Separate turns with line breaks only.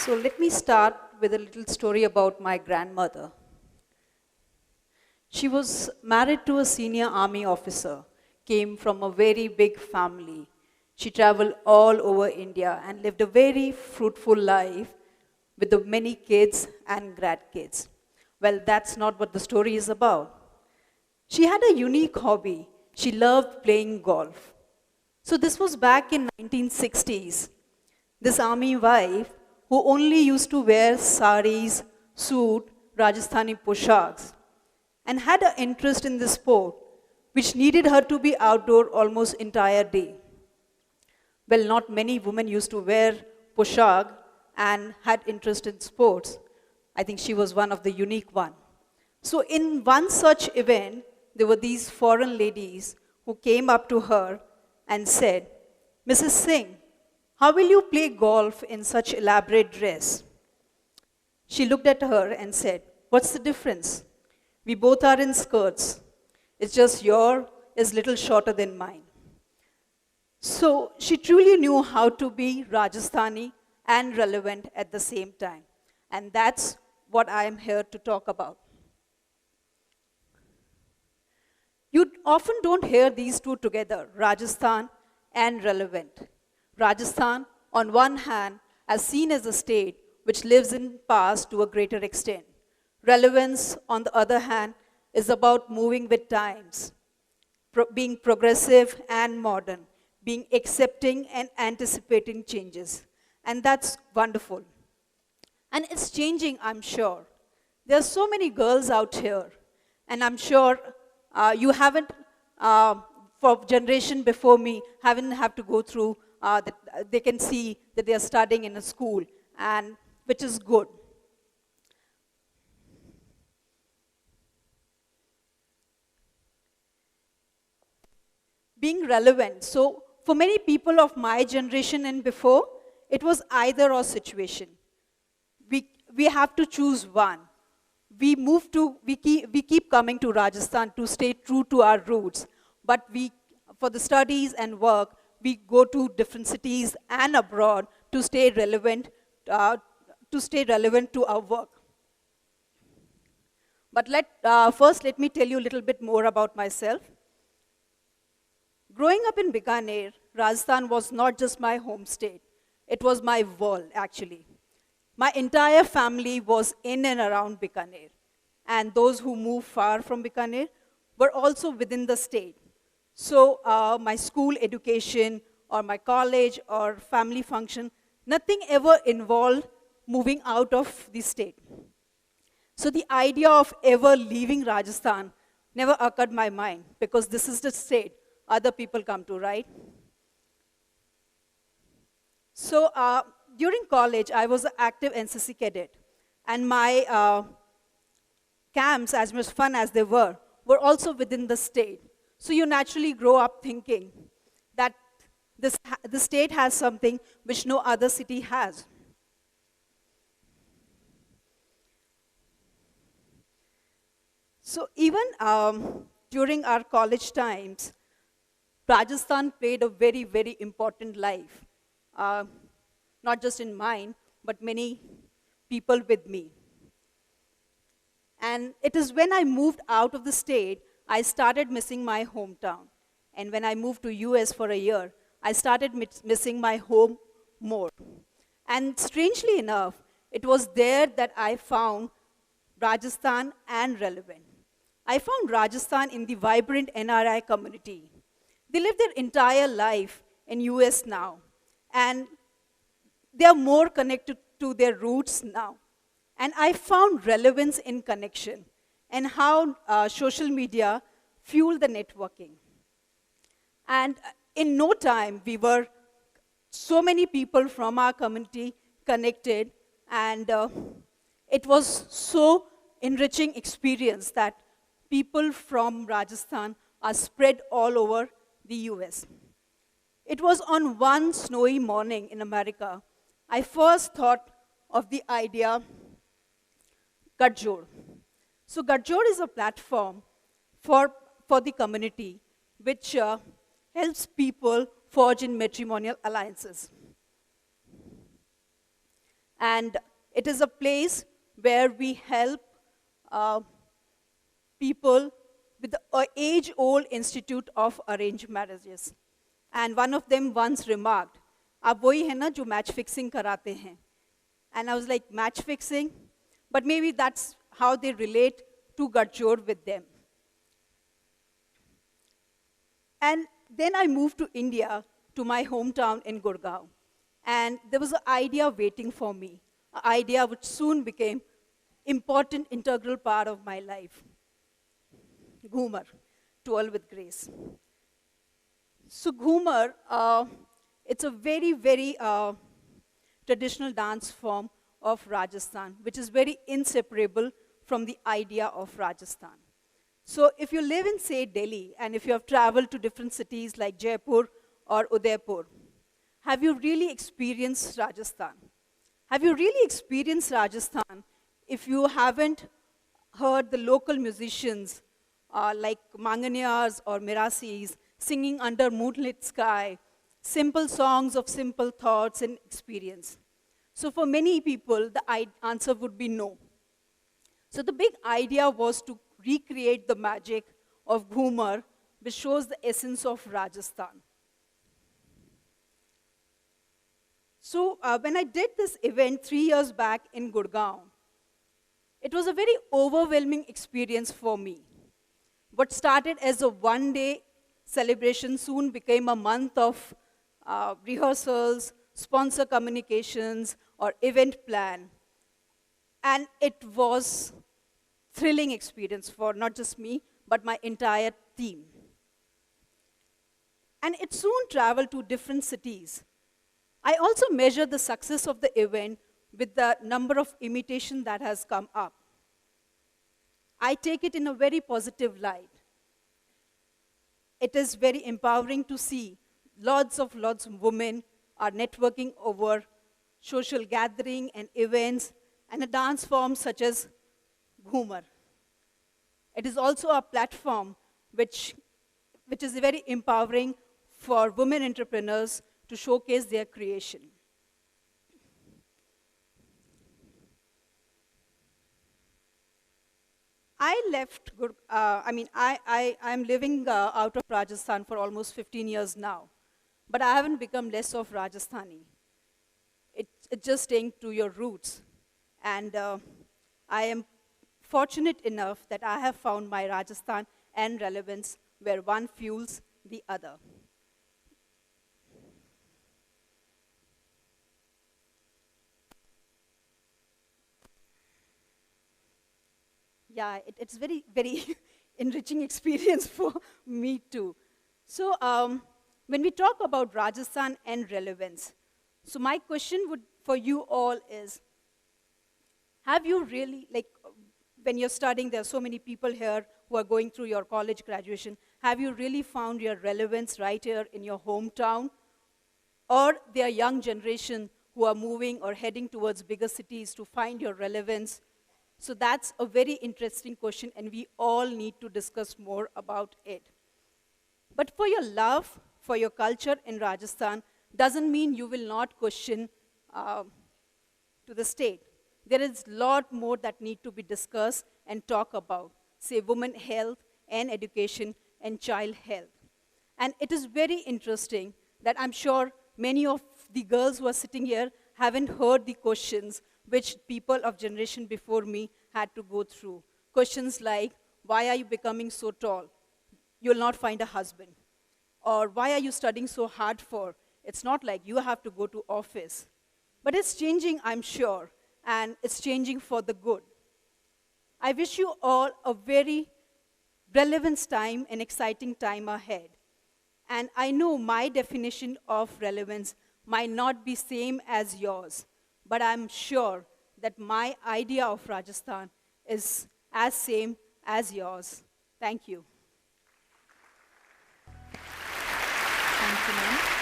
So let me start with a little story about my grandmother. She was married to a senior army officer, came from a very big family. She traveled all over India and lived a very fruitful life with the many kids and grandkids. Well, that's not what the story is about. She had a unique hobby. She loved playing golf. So this was back in 1960s. This army wife, who only used to wear saris, suit, Rajasthani poshaks, and had an interest in the sport, which needed her to be outdoor almost entire day. Well, not many women used to wear poshak and had interest in sports. I think she was one of the unique one. So in one such event, there were these foreign ladies who came up to her and said, "Mrs. Singh, how will you play golf in such elaborate dress?" She looked at her and said, "What's the difference? We both are in skirts. It's just yours is little shorter than mine." So she truly knew how to be Rajasthani and relevant at the same time. And that's what I am here to talk about. You often don't hear these two together, Rajasthan and relevant. Rajasthan, on one hand, is seen as a state which lives in past to a greater extent. Relevance, on the other hand, is about moving with times, being progressive and modern, being accepting and anticipating changes. And that's wonderful. And it's changing, I'm sure. There are so many girls out here, and I'm sure you haven't, for generation before me, haven't have to go through that they can see that they are studying in a school, and which is good. Being relevant. So for many people of my generation and before, it was either or situation. We have to choose one. We keep coming to Rajasthan to stay true to our roots, but for the studies and work, we go to different cities and abroad to stay relevant to our work. But first, let me tell you a little bit more about myself. Growing up in Bikaner, Rajasthan was not just my home state. It was my world, actually. My entire family was in and around Bikaner. And those who moved far from Bikaner were also within the state. So my school education or my college or family function, nothing ever involved moving out of the state. So the idea of ever leaving Rajasthan never occurred my mind because this is the state other people come to, right? So during college, I was an active NCC cadet. And my camps, as much fun as they were also within the state. So you naturally grow up thinking that the state has something which no other city has. So even during our college times, Rajasthan played a very, very important life. Not just in mine, but many people with me. And it is when I moved out of the state, I started missing my hometown. And when I moved to US for a year, I started missing my home more. And strangely enough, it was there that I found Rajasthan and relevant. I found Rajasthan in the vibrant NRI community. They live their entire life in US now. And they are more connected to their roots now. And I found relevance in connection and how social media fuel the networking. And in no time, we were so many people from our community connected, and it was so enriching experience that people from Rajasthan are spread all over the US. It was on one snowy morning in America, I first thought of the idea Kajoor. So Kajoor is a platform for the community which helps people forge in matrimonial alliances. And it is a place where we help uh, people with the age-old institute of arranged marriages. And one of them once remarked, "आप वही है ना जो match fixing कराते हैं?" And I was like, match fixing? But maybe that's how they relate to Kajoor with them. And then I moved to India, to my hometown in Gurgaon. And there was an idea waiting for me, an idea which soon became important, integral part of my life. Ghoomar, Twirl with Grace. So Ghoomar, it's a very, very traditional dance form of Rajasthan, which is very inseparable from the idea of Rajasthan. So if you live in, say, Delhi, and if you have traveled to different cities like Jaipur or Udaipur, have you really experienced Rajasthan? Have you really experienced Rajasthan if you haven't heard the local musicians like Manganiyars or Mirasis singing under moonlit sky, simple songs of simple thoughts and experience? So for many people, the answer would be no. So the big idea was to recreate the magic of Ghoomar, which shows the essence of Rajasthan. So when I did this event 3 years back in Gurgaon, it was a very overwhelming experience for me. What started as a one-day celebration soon became a month of rehearsals, sponsor communications, or event plan. And it was thrilling experience for not just me, but my entire team. And it soon traveled to different cities. I also measured the success of the event with the number of imitations that has come up. I take it in a very positive light. It is very empowering to see lots of women are networking over social gathering and events and a dance form such as Ghoomar. It is also a platform which is very empowering for women entrepreneurs to showcase their creation. I'm living out of Rajasthan for almost 15 years now, but I haven't become less of Rajasthani. It's just staying to your roots. And I am fortunate enough that I have found my Rajasthan and relevance where one fuels the other. Yeah, it's very, very enriching experience for me too. So when we talk about Rajasthan and relevance, so my question for you all is, have you really, when you're studying, there are so many people here who are going through your college graduation, have you really found your relevance right here in your hometown? Or there are young generation who are moving or heading towards bigger cities to find your relevance? So that's a very interesting question, and we all need to discuss more about it. But for your love for your culture in Rajasthan doesn't mean you will not question to the state. There is a lot more that need to be discussed and talk about, say women health and education and child health. And it is very interesting that I'm sure many of the girls who are sitting here haven't heard the questions which people of generation before me had to go through. Questions like, why are you becoming so tall? You'll not find a husband. Or why are you studying so hard for? It's not like you have to go to office. But it's changing, I'm sure, and it's changing for the good. I wish you all a very relevant time and exciting time ahead. And I know my definition of relevance might not be same as yours, but I'm sure that my idea of Rajasthan is as same as yours. Thank you.
Thank you, ma'am.